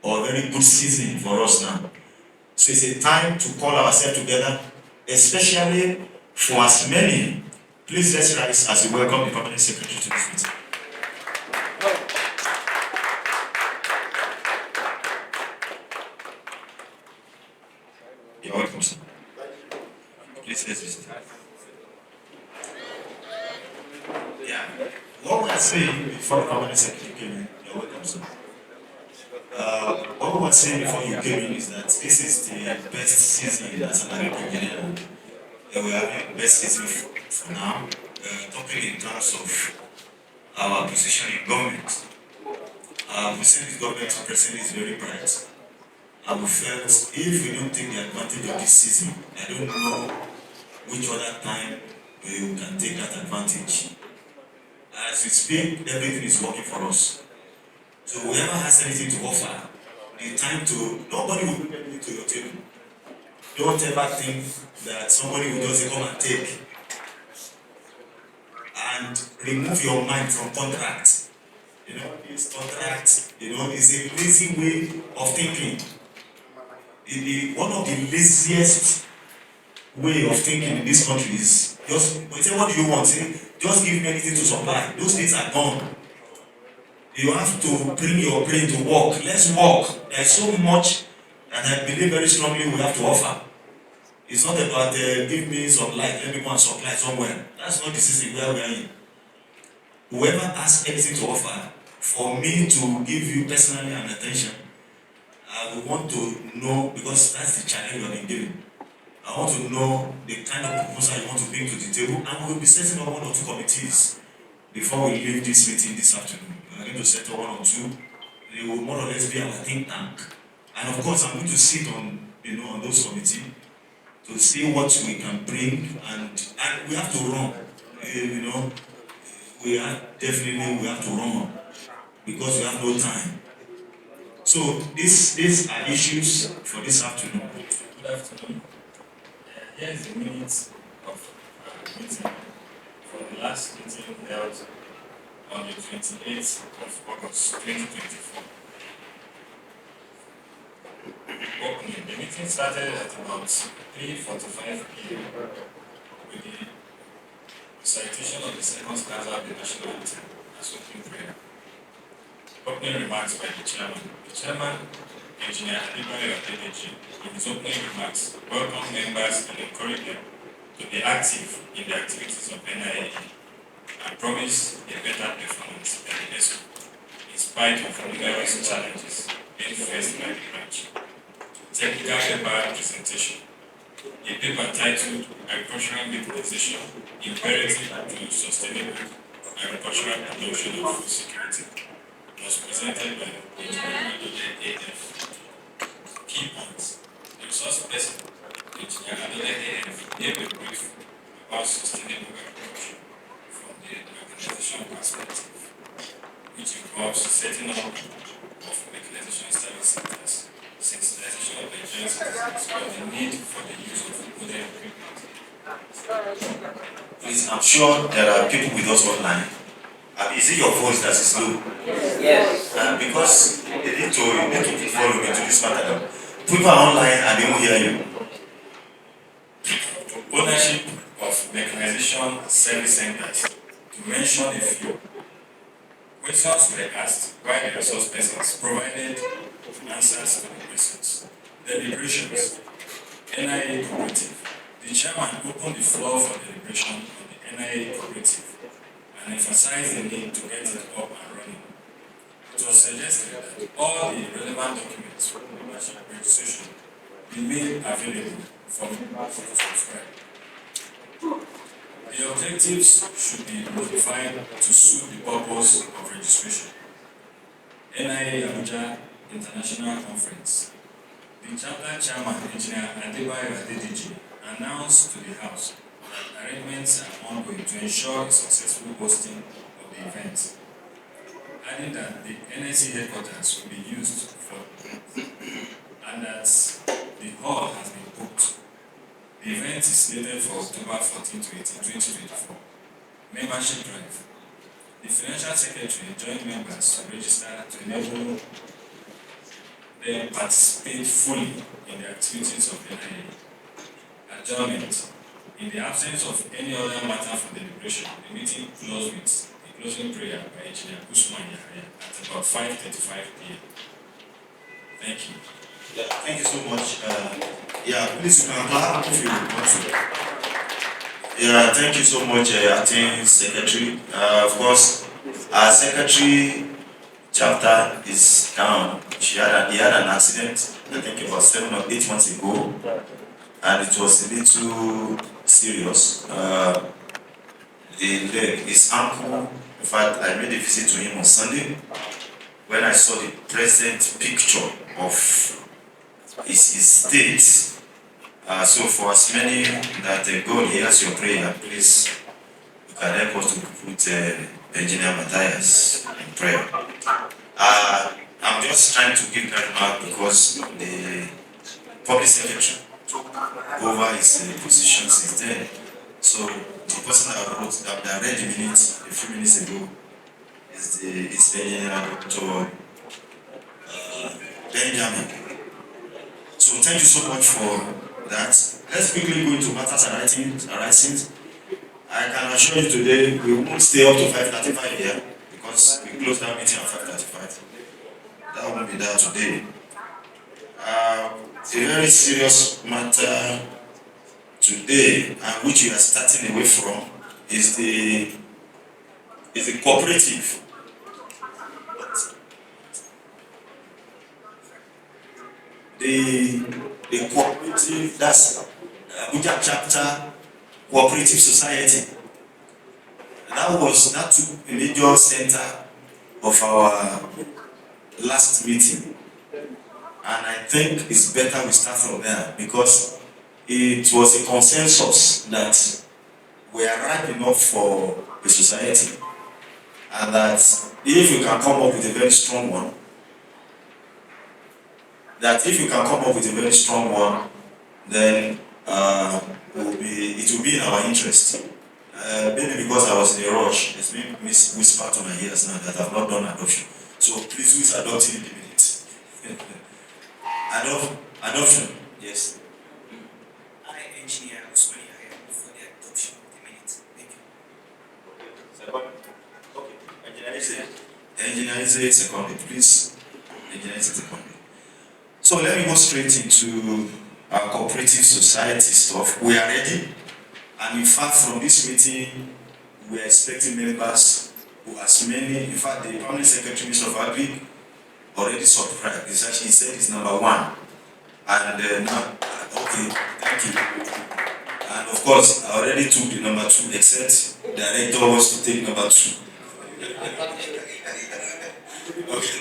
or a very good season for us now. So it's a time to call ourselves together, especially for as many. Please let's rise as we welcome the permanent secretary to this meeting. You're welcome, sir. Please let's visit. Yeah. What we are saying before the permanent secretary came in, you're welcome, sir. What we were saying before you came in is that this is the best season as an agricultural. We are having the best season for now, talking in terms of our position in government. Our position in government presently is very bright. And we felt if we don't take the advantage of this season, I don't know which other time we can take that advantage. As we speak, everything is working for us. So whoever has anything to offer, the time to, nobody will bring anything to your table. Don't ever think that somebody will just come and take. And remove your mind from contract. This contract, is a lazy way of thinking. One of the laziest way of thinking in this country is just, we say, what do you want? Say, just give me anything to supply. Those days are gone. You have to bring your brain to work. Let's work. There's so much that I believe very strongly we have to offer. It's not about give me some light, let me go and supply somewhere. That's not the system where we are in. Whoever has anything to offer, for me to give you personally an attention, I would want to know, because that's the challenge you have been given. I want to know the kind of proposal you want to bring to the table, and we'll be setting up 1 or 2 committees before we leave this meeting this afternoon. We're going to set up 1 or 2. They will more or less be our think tank. And of course, I'm going to sit on, on those committees to see what we can bring, and we have to run. We have to run because we have no time. So these are issues for this afternoon. Good afternoon. Here is the minutes of meeting for the last meeting held on the 28th of August 2024. The meeting started at about 3:45 p.m. with the recitation of the second stanza of the national anthem as opening prayer. Opening remarks by the chairman. The chairman, Engineer Abuja, in his opening remarks, welcomed members and encouraged them to be active in the activities of NIAE and promised a better performance than the ESCO, in spite of numerous challenges being faced by the branch. Technical paper presentation. A paper titled Agricultural Mechanization, Imperative to Sustainable Agricultural Production of Food Security was presented by Engineer AF. Key points. The resource person, Engineer AF, gave a brief about sustainable agriculture from the organization perspective, which involves setting up of mechanization service centers, sensitization of the Nigerian citizens on the need for the use of modern equipment. Please, I'm sure there are people with us online. Is it your voice that is low? Yes. Because you need to follow me to this matter. People are online and they won't hear you. Ownership of mechanization service centers. To mention a few. Questions were asked by the resource persons provided answers to the questions. Deliberations. NIAE Cooperative. The chairman opened the floor for deliberation on the NIAE Cooperative and emphasized the need to get it up and running. It was suggested that all the relevant documents for the membership registration be made available for people to subscribe. The objectives should be modified to suit the purpose of registration. NIAE Abuja International Conference. The chapter chairman, Engineer Abuja, announced to the House that arrangements are ongoing to ensure the successful hosting of the event, adding that the NSC headquarters will be used for and that the hall has been booked. The event is slated for October 14 to 18, 2024. Membership drive. The Financial Secretary joined members to register to enable them participate fully in the activities of NIAE. Adjournment. In the absence of any other matter for deliberation, the meeting closed with a closing prayer by Engineer Usman Yahya at about 5:35 p.m. Thank you. Yeah, thank you so much. Please you can clap if you want to. Yeah, thank you so much, Acting Secretary. Of course, our Secretary chapter is down. He had an accident, I think about 7 or 8 months ago, and it was a little serious. The leg, his ankle. In fact, I made a visit to him on Sunday when I saw the present picture of his state. So for as many that God hears your prayer, please you can help us to put Engineer Matthias in prayer. I'm just trying to give that mark because the public secretary took over his position since then. So the person that read the minutes a few minutes ago is the Engineer Dr. Benjamin. So thank you so much for that. Let's quickly go into matters arising. I can assure you today we won't stay up to 5:35 here because we closed that meeting at 5:35. That won't be there today. A very serious matter today, and which we are starting away from, is the cooperative. The cooperative, that's Abuja chapter cooperative society. That took a major center of our last meeting, and I think it's better we start from there because it was a consensus that we are ripe enough for a society, and that if you can come up with a very strong one, then it will be in our interest. Maybe because I was in a rush, it's been whispered to my ears now that I've not done adoption. So please, who is adopting in the minute? Adoption, yes. I, Engineer Usman Yahya, for the adoption of the minutes. Thank you. Okay. Engineer is seconded, please. Engineer is seconded. So let me go straight into our cooperative society stuff. We are ready, and in fact, from this meeting, we are expecting members who, as many, in fact, the permanent secretary, Mr. Agri, already subscribed. He said it's number 1. And now, okay, thank you. And of course, I already took the number 2, except the director wants to take number 2. Okay.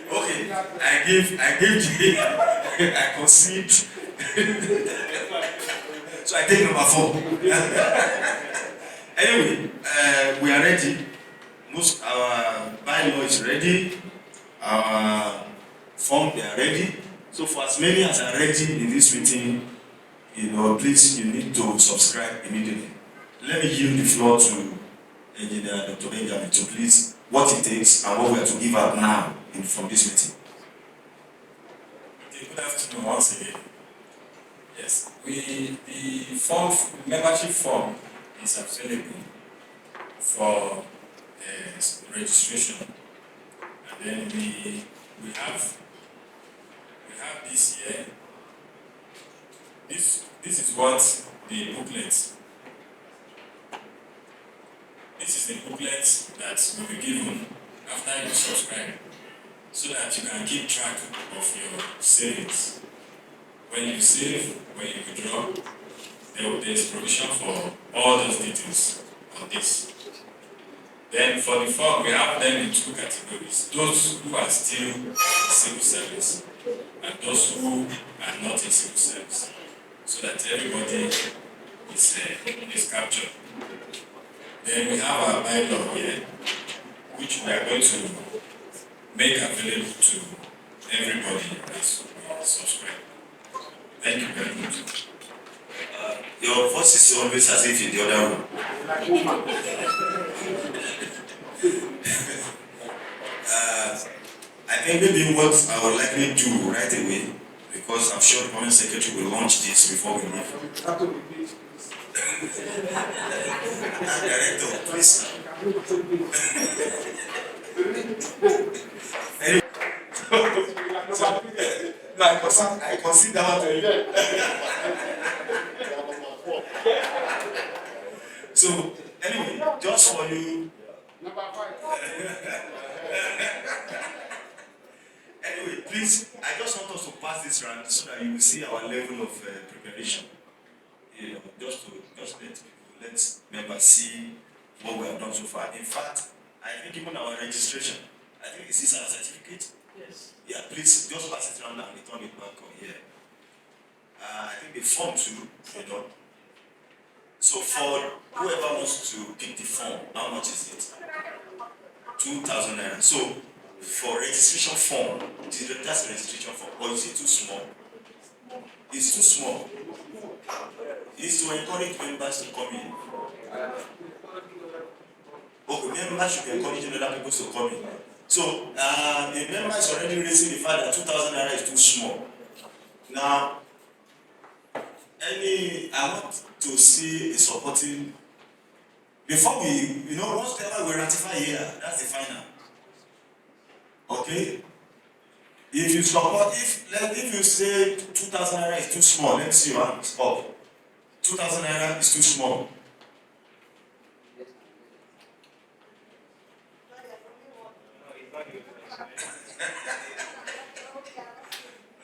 Okay, I give I concede. So I take number 4. Anyway, we are ready. Most our bylaw is ready. Our form, they are ready. So for as many as are ready in this meeting, please, you need to subscribe immediately. Let me yield the floor to Engineer Dr. Benjamin to please what it takes and what we are to give out now from this meeting. Okay, good afternoon once again. Yes, the membership form is available for registration, and then we have this here. This is what the booklet. This is the booklet that will be given after you subscribe, so that you can keep track of your savings. When you save, when you withdraw, there is provision for all those details on this. Then for the form, we have them in 2 categories: those who are still in civil service and those who are not in civil service, so that everybody is captured. Then we have our bylaw here, which we are going to make available to everybody as we subscribe. Thank you very much. Your voice is always as if in the other room. think maybe what I would likely do right away, because I'm sure the permanent secretary will launch this before we leave. Director, please. Anyway, no, I consider that. So, anyway, just for you. Anyway, please, I just want us to pass this round so that you will see our level of preparation. You know, just let members see what we have done so far. In fact, I think even our registration, I think this is our certificate. Yes. Yeah, please just pass it around and return it back on here. I think the form too, you know. So for whoever wants to pick the form, how much is it? 2,000 naira. So for registration form, that's the registration form. Or is it too small? It's too small. It's to encourage members to come in. Okay, members should be encouraging other people to come in. So the member is already raising the fact that 2,000 naira is too small. Now, I want to see a supporting. Before we, whatever we ratify here, that's the final. Okay? If you support, if you say 2,000 naira is too small, let's see your hands up. 2,000 naira is too small.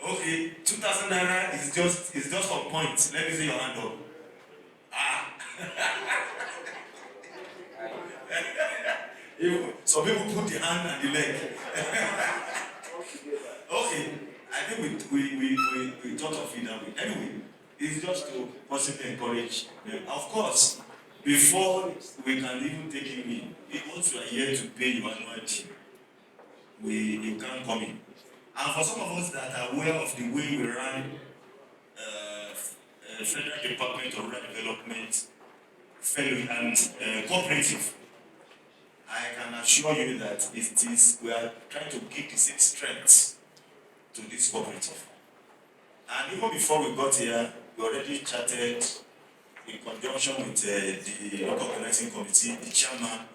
Okay, 2,000 naira is just on point. Let me see your hand up. Some people put the hand and the leg. Okay, I think we thought of it that way. Anyway, it's just to possibly encourage them. Of course, before we can even take him in, once you are here to pay your annuity, you can't come in. And for some of us that are aware of the way we run Federal Department of Rural Development, Fellow and Cooperative, I can assure you that we are trying to give the same strength to this cooperative. And even before we got here, we already chatted in conjunction with the local organizing committee, the chairman,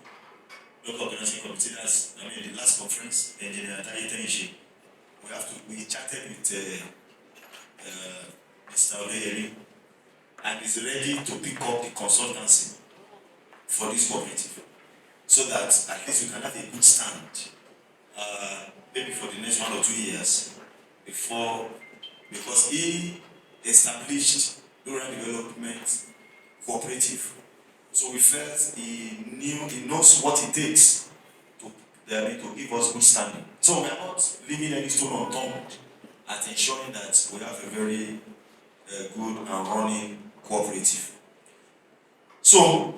local organizing committee, the last conference, Engineer Tayetenshi. We chatted with Mr. Oleyeri, and is ready to pick up the consultancy for this cooperative, so that at least we can have a good stand, maybe for the next 1 or 2 years, because he established rural development cooperative. So we felt he knows what it takes to give us good standing. So we are not leaving any stone unturned at ensuring that we have a very good and running cooperative. So,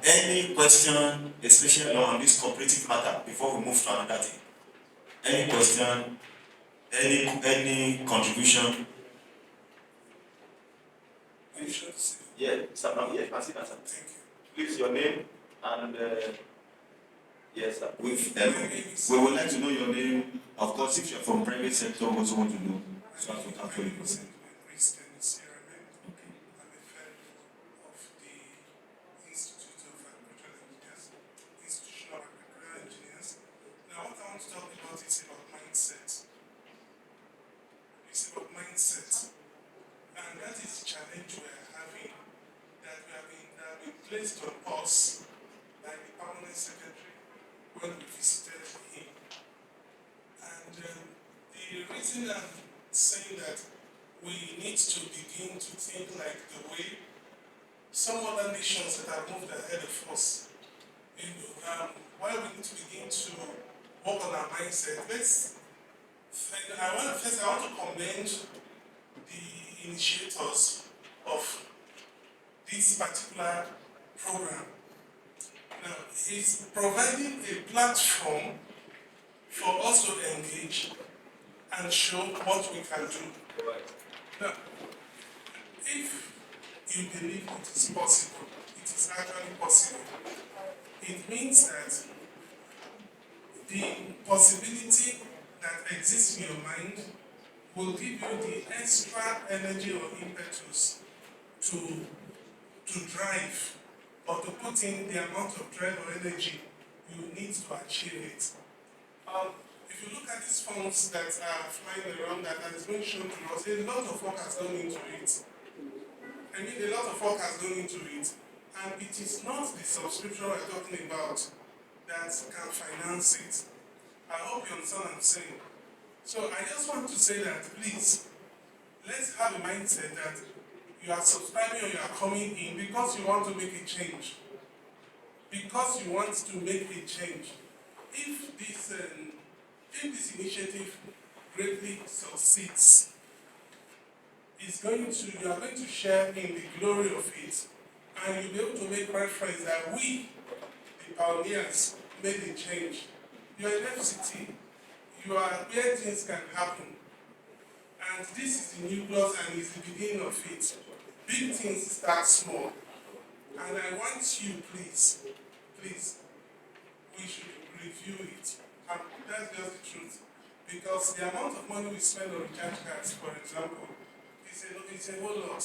any question, especially on this cooperative matter, before we move to another thing? Any question? Any contribution? Yeah, sir. Yeah, you can see that, sir. Thank you. Please, your name and yes, sir. We would like to know your name. Of course, if you're from private sector, we also want to know. So as we can actually proceed. And that is the challenge we are having, that we have been placed on us by the permanent secretary when we visited him. And the reason I'm saying that we need to begin to think like the way some other nations that have moved ahead of us, why we need to begin to work on our mindset. I want to commend the initiators of this particular program. Now, it's providing a platform for us to engage and show what we can do. Now, if you believe it is possible, it is actually possible. It means that the possibility that exists in your mind will give you the extra energy or impetus to drive or to put in the amount of drive or energy you need to achieve it. If you look at these funds that are flying around that has been shown to us, a lot of work has gone into it. I mean, a lot of work has gone into it. And it is not the subscription we're talking about that can finance it. I hope you understand what I'm saying. So I just want to say that, please, let's have a mindset that you are subscribing or you are coming in because you want to make a change. Because you want to make a change. If this initiative greatly succeeds, you are going to share in the glory of it, and you'll be able to make reference that we, the pioneers, made a change. You are in FCT. You are where things can happen. And this is the nucleus and is the beginning of it. Big things start small. And I want you, please, we should review it. And that's just the truth. Because the amount of money we spend on recharge cards, for example, it's a whole lot.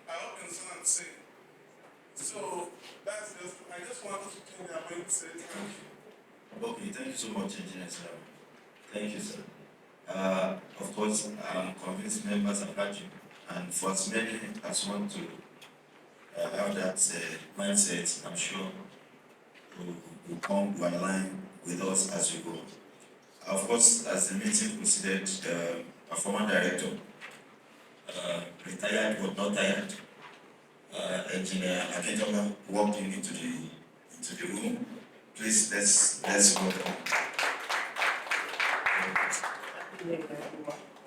I hope you understand what I'm saying. So I just want us to change our mindset. Okay, thank you so much, Engineer sir. Thank you, sir. Of course, I'm convinced members have heard you, and for as many as want to have that mindset, I'm sure will come to align with us as we go. Of course, as the meeting proceeded, a former director, retired but not tired, Engineer Akintola walked into the room. Please, let's welcome.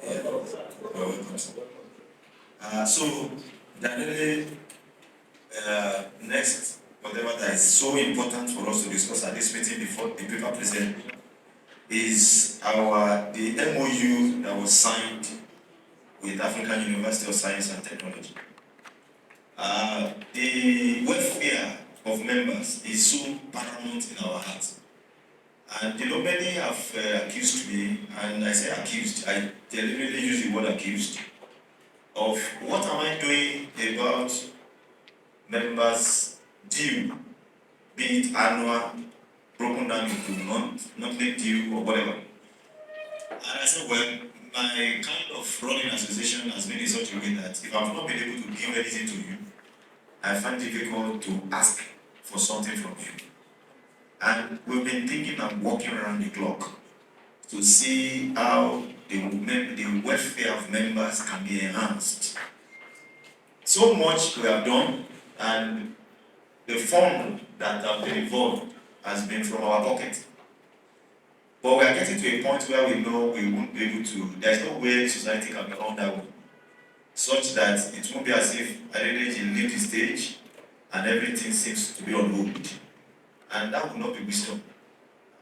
Yeah, welcome, sir. So, definitely, next, whatever that is so important for us to discuss at this meeting before the paper present is the MOU that was signed with African University of Science and Technology. The welfare of members is so paramount in our hearts. And many have accused me, and I say accused, I deliberately use the word accused, of what am I doing about members' due, be it annual, broken down into monthly due, or whatever. And I said, well, my kind of running association has been in such a way that if I've not been able to give anything to you, I find it difficult to ask for something from you. And we've been thinking and working around the clock to see how the welfare of members can be enhanced. So much we have done, and the fund that have been involved has been from our pocket. But we are getting to a point where we know we won't be able to, there's no way society can be run that way, such that it won't be as if at any age you leave the stage and everything seems to be on hold. And that will not be wisdom.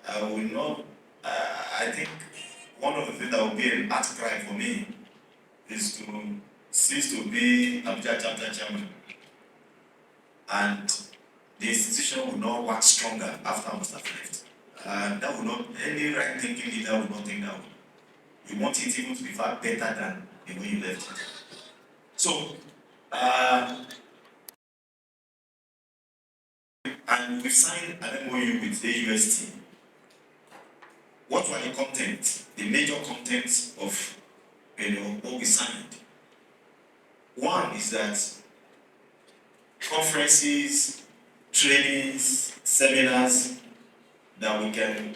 I think one of the things that will be an outcry for me is to cease to be Abuja chapter chairman. And the institution will not work stronger after I must have left. And that will not, any right thinking leader will not think that way. You want it even to be far better than the way you left it. So, and we've signed an MOU with the UST. What were the content, the major contents of what we signed? One is that conferences, trainings, seminars that we can,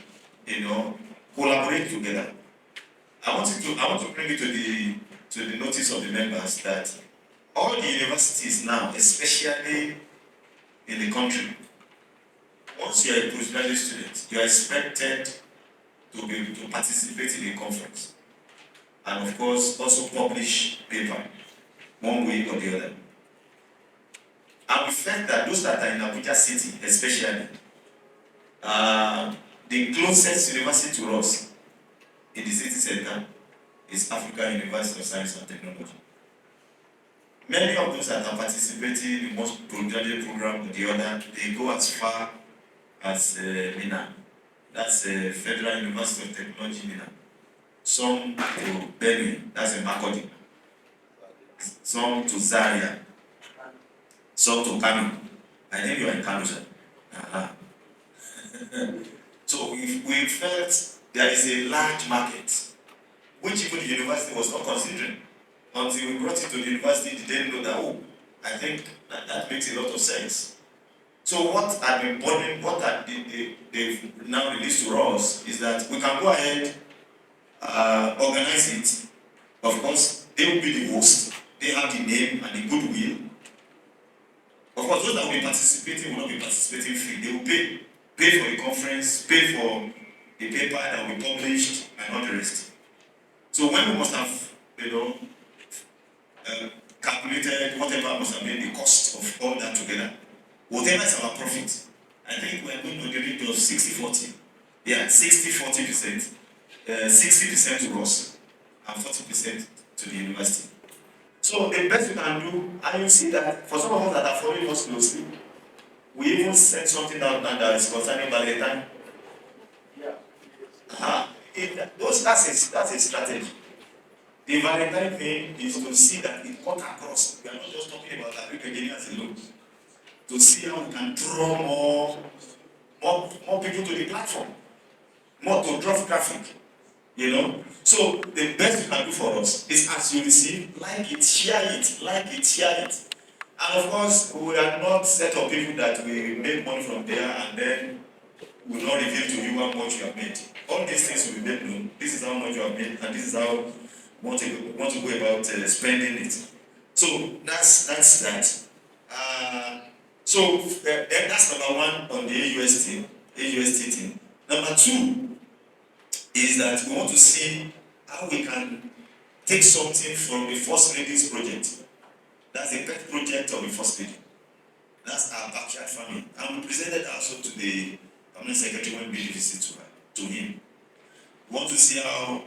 collaborate together. I want to bring it to the notice of the members that all the universities now, especially in the country, once you are a postgraduate student, you are expected to be able to participate in a conference. And of course, also publish paper, one way or the other. And we felt that those that are in Abuja City, especially, the closest university to us in the city center is African University of Science and Technology. Many of those that are participating in most postgraduate program or the other, they go as far as Mina. That's Federal University of Technology, Mina. some to Benue, that's in Makurdi, some to Zaria, some to Kano. I think you are in Kano, sir. Uh-huh. So we felt there is a large market, which even the university was not considering. Until we brought it to the university, they didn't know that, oh, I think that makes a lot of sense. So what I've been bothering, they've now released to us is that we can go ahead, organize it. Of course, they will be the host. They have the name and the goodwill. Of course, those that will be participating will not be participating free. They will pay for the conference, pay for the paper that will be published, and all the rest. So when we must have, calculated whatever must have been the cost of all that together, whatever is our profit, I think we are going to the rate of 60-40. Yeah, 60-40%. 60% to us and 40% to the university. So the best we can do, and you see that for some of us that are following us closely, we even sent something out now that is concerning Valentine. That's a strategy. The Valentine thing is to see that it cut across. We are not just talking about African engineers alone. To see how we can draw more people to the platform, more to drop traffic. So the best you can do for us is, as you receive, like it, share it. And of course, we are not set of people that we make money from there and then will not reveal to you how much you have made. All these things will be made known. This is how much you have made, and this is how you want to go about spending it. So that's that. Then that's number one on the AUST thing. Number two is that we want to see how we can take something from the First Lady's project. That's the pet project of the First Lady. That's our backyard farming. And we presented also to the Permanent Secretary when we did visit to him. We want to see how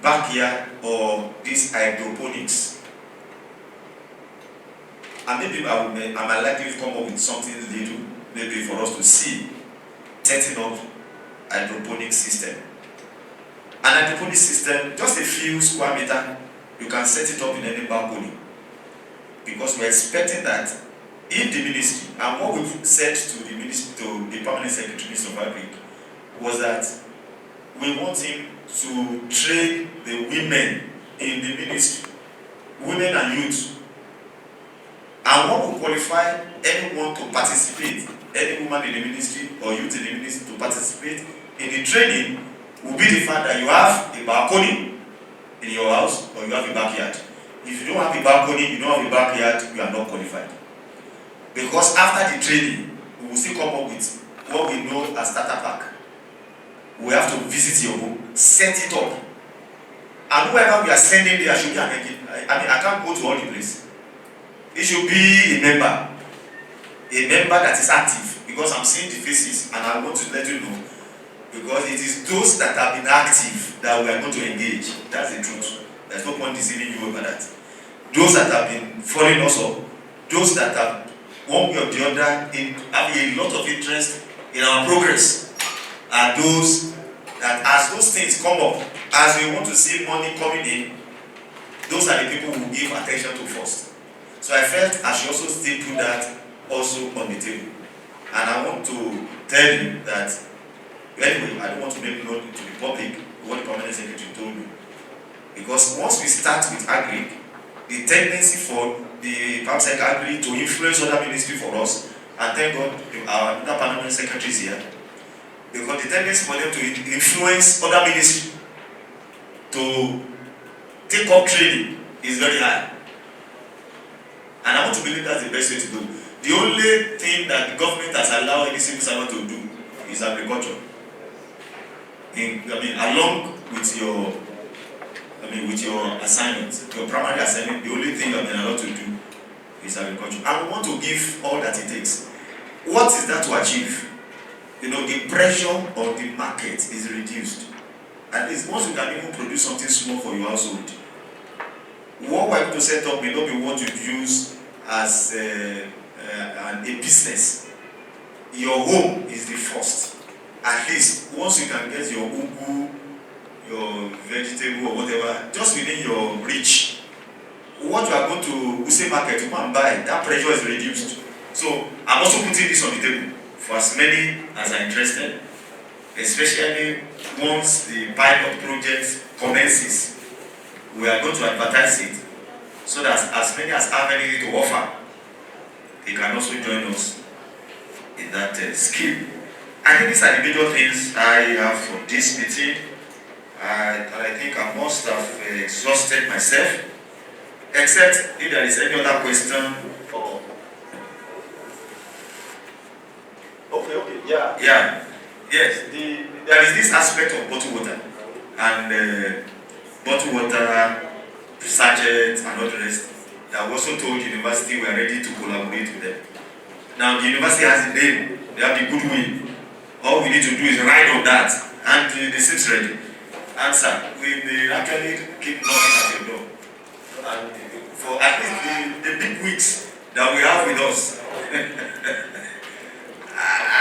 backyard or this hydroponics, and maybe I might likely come up with something little, maybe for us to see, setting up hydroponic system. An hydroponic system, just a few square meter, you can set it up in any balcony. Because we're expecting that if the ministry, and what we've said to the ministry, to the Permanent Secretary of Agric, was that we want him to train the women in the ministry, women and youth. And what will qualify anyone to participate, any woman in the ministry or youth in the ministry to participate in the training will be the fact that you have a balcony in your house or you have a backyard. If you don't have a balcony, you don't have a backyard, you are not qualified. Because after the training, we will still come up with what we know as starter pack. We have to visit your home, set it up. And whoever we are sending there should be an engine. I can't go to all the places. It should be a member that is active, because I'm seeing the faces and I want to let you know, because it is those that have been active that we are going to engage. That's the truth. There's no point deceiving you over that. Those that have been following us up, those that have one way or the other have a lot of interest in our progress, are those that, as those things come up, as we want to see money coming in, those are the people who give attention to first. So I felt I should also still put that also on the table. And I want to tell you that, anyway, I don't want to make known to the public what the Permanent Secretary told me. Because once we start with Agric, the tendency for the PAMSEC Agric to influence other ministry for us, and thank God our other Permanent Secretaries here, because the tendency for them to influence other ministry to take up training is very high. And I want to believe that's the best way to go. The only thing that the government has allowed any civil servant to do is agriculture. Along with your assignment, your primary assignment, the only thing that they're allowed to do is agriculture. And we want to give all that it takes. What is that to achieve? The pressure on the market is reduced. At least once you can even produce something small for your household, what we're going to set up may not be what you use as a business. Your home is the first. At least once you can get your ugu, your vegetable or whatever, just within your reach. What you are going to Wuse market to go and buy, that pressure is reduced. So I'm also putting this on the table for as many as are interested, especially once the pilot project commences. We are going to advertise it so that as many as have anything to offer, they can also join us in that scheme. I think these are the major things I have for this meeting. And I think I must have exhausted myself, except if there is any other question. Yeah. Yes. There is this aspect of bottled water and bottled water, sachet, and all the rest. I also told the university we are ready to collaborate with them. Now the university has the name, they have the goodwill. All we need to do is ride on that, and the seat's ready. Answer: we may actually keep knocking at your door, and for at least the big weeks that we have with us.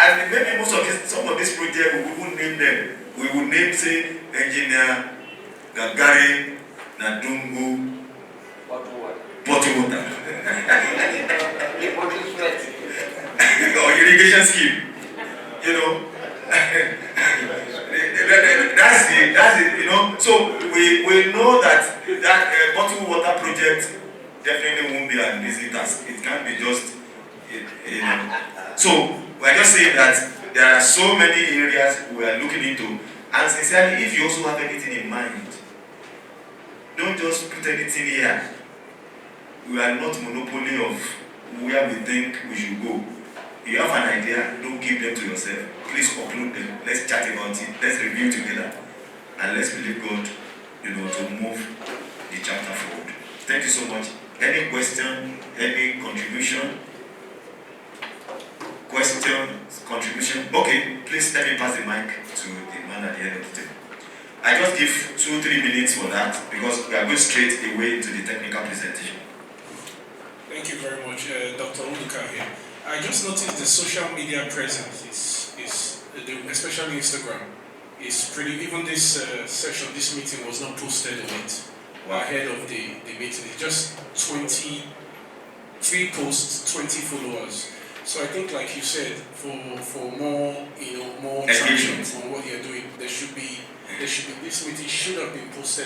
And maybe most of some of these projects we won't name them. We will name, say, engineer Gagarin Nadungu bottled water or irrigation scheme. You know, that's it. You know, so we know that bottled water project definitely won't be an easy task. It can't be just, you know. So we're just saying that there are so many areas we are looking into, and sincerely, if you also have anything in mind, don't just put anything here. We are not monopoly of where we think we should go. If you have an idea, don't keep them to yourself. Please upload them. Let's chat about it. Let's review together, and let's believe God, you know, to move the chapter forward. Thank you so much. Any question? Any contribution? Contribution? Okay, please let me pass the mic to the man at the end of the table. I just give 2-3 minutes for that because we are going straight away into the technical presentation. Thank you very much, Dr. Uduka here. I just noticed the social media presence is especially Instagram, is pretty. Even this session, this meeting was not posted on it ahead of the meeting. It's just 23 posts, 20 followers. So I think, like you said, for more, you know, more traction on what you're doing, there should be this meeting should have been posted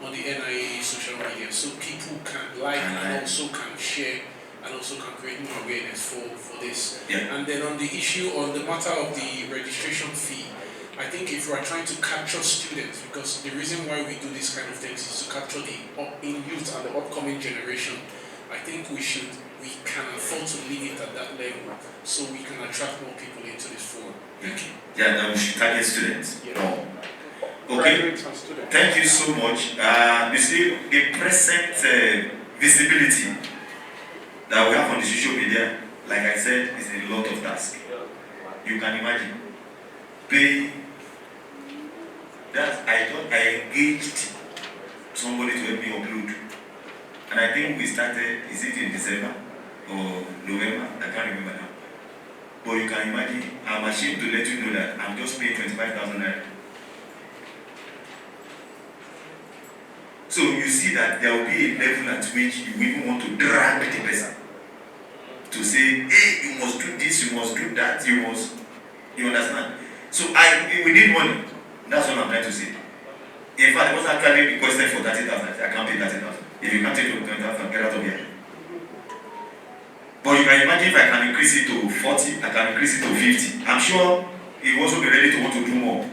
on the NIAE social media, so people can like and also can share and also can create more awareness for this. Yeah. And then on the issue, on the matter of the registration fee, I think if we are trying to capture students, because the reason why we do these kind of things is to capture the youth and the upcoming generation, I think we can afford to leave it at that level so we can attract more people into this forum. Thank you. Yeah, now we should target students. Yeah. No. Okay. Thank you so much. You see, the present visibility that we have on the social media, like I said, is a lot of tasks. You can imagine. Pay. That I engaged somebody to help me upload. And I think we started, is it in December or November? I can't remember now. But you can imagine, I'm ashamed to let you know that I'm just paying 25,000 naira. So you see that there will be a level at which you even want to drag the person to say, hey, you must do this, you must do that, you understand? So we need money. That's what I'm trying to say. In fact, I was actually requested for 30,000. I can't pay 30,000. If you can't take your 20,000, get out of here. But you can imagine if I can increase it to 40, I can increase it to 50. I'm sure he will also be ready to want to do more.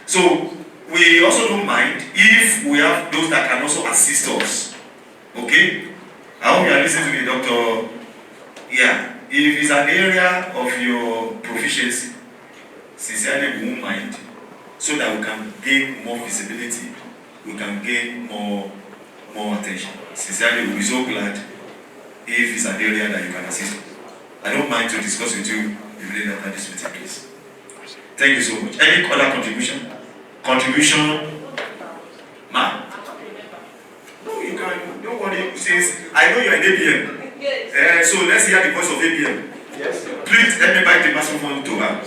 So we also don't mind if we have those that can also assist us. Okay? I hope you are listening to me, Doctor. Yeah. If it's an area of your proficiency, sincerely we won't mind, so that we can gain more visibility, we can gain more attention. Sincerely, we'll be so glad if it's an area that you can assist. I don't mind to discuss with you immediately after this meeting, please. Thank you so much. Any other contribution? Ma? No, you can. Don't worry. Since I know you're an ABM. Yes. So let's hear the voice of ABM. Yes. Please let me back the microphone to her.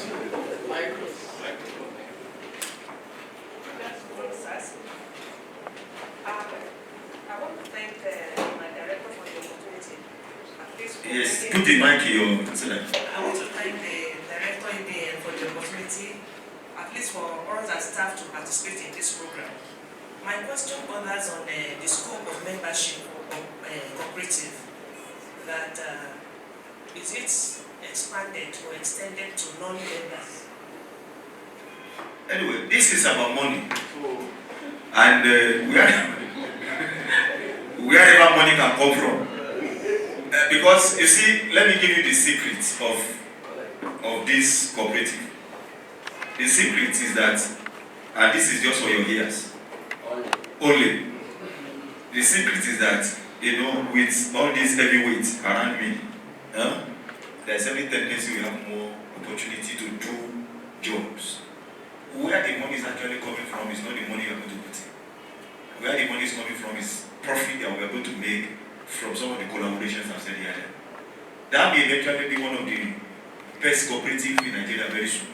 put the mic in your consider. I want to thank the Director ABN for the opportunity, at least for us as staff, to participate in this program. My question borders on the scope of membership of cooperative. That is it expanded or extended to non-members? Anyway, this is about money. And wherever money can come from. Because you see, let me give you the secret of this cooperative. The secret is that, and this is just for your ears, only. The secret is that, with all these heavyweights around me, there's every tendency we have more opportunity to do jobs. Where the money is actually coming from is not the money you're going to put in. Where the money is coming from is profit that we're going to make from some of the collaborations I've said earlier. That may eventually be one of the best cooperatives in Nigeria very soon.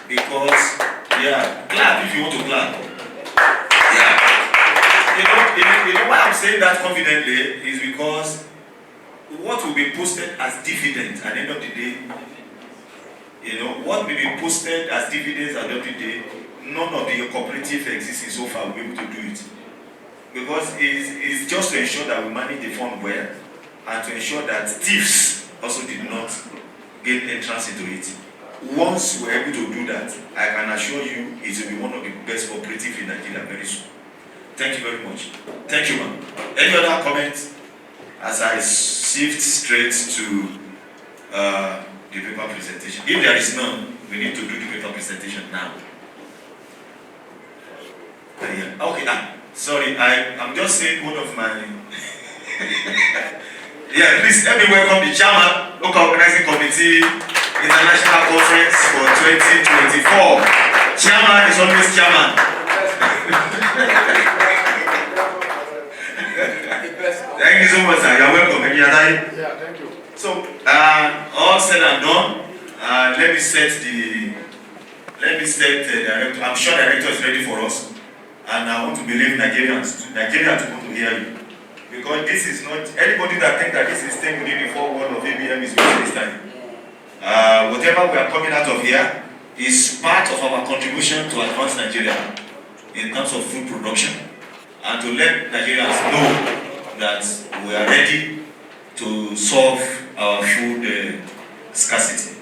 Because, clap if you want to clap. You know why I'm saying that confidently is because what will be posted as dividends at the end of the day, what may be posted as dividends at the end of the day, none of the cooperative existing so far will be able to do it. Because it's just to ensure that we manage the fund well and to ensure that thieves also did not gain entrance into it. Once we're able to do that, I can assure you it will be one of the best cooperatives in Nigeria very soon. Thank you very much. Thank you, ma'am. Any other comments as I shift straight to the paper presentation? If there is none, we need to do the paper presentation now. Okay, sorry, I'm just saying one of my... please let me welcome the chairman, local organizing committee, international conference for 2024. Chairman is always chairman. Thank you so much, sir. You're welcome. Yeah, thank you. So, all said and done, let me set the director. I'm sure the director is ready for us. And I want to believe Nigeria to want to hear you. Because this is not, anybody that thinks that this is staying within the 4 walls of ABM is wasting his time. Whatever we are coming out of here is part of our contribution to advance Nigeria in terms of food production and to let Nigerians know that we are ready to solve our food scarcity.